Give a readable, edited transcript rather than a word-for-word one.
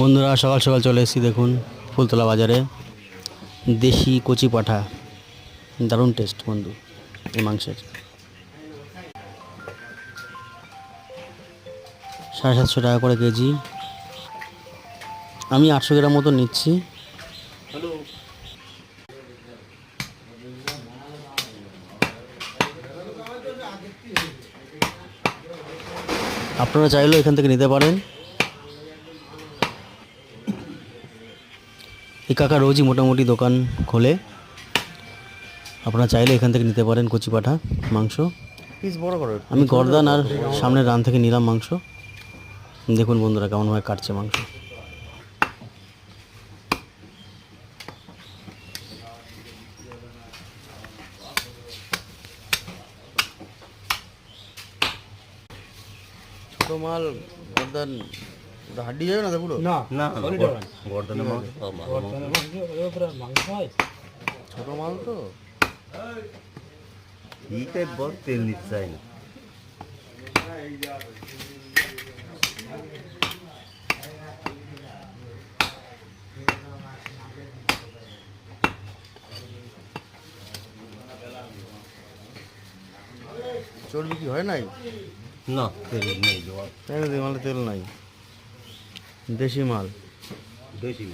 বন্ধুরা সকাল সকাল চলে এসেছি দেখুন ফুলতলা বাজারে দেশি কচি পাঠা দারুণ টেস্ট বন্ধু এই মাংসের 750 টাকা করে কেজি। আমি 800 গ্রাম মতো নিচ্ছি। আপনারা চাইলেও এখান থেকে নিতে পারেন। এই কাকা রোজই মোটামুটি দোকান খোলে, আপনারা চাইলে এখান থেকে নিতে পারেন কচি পাঠা মাংস। পিস বড় করে আমি গর্দান আর সামনের রান থেকে নিলাম মাংস। দেখুন বন্ধুরা কেমনভাবে কাটছে মাংস। ছোটো মাল গর্দান হাড্ডি যাবে না তো পুরো? না না গর্দনের মাংস হয় ছোটো মাল তো এইটাই বড় তেল নিতে চাই না। চর্বি কি হয় নাই? না তেল নেই, মালে তেল নাই, দেশি মাল। বেশি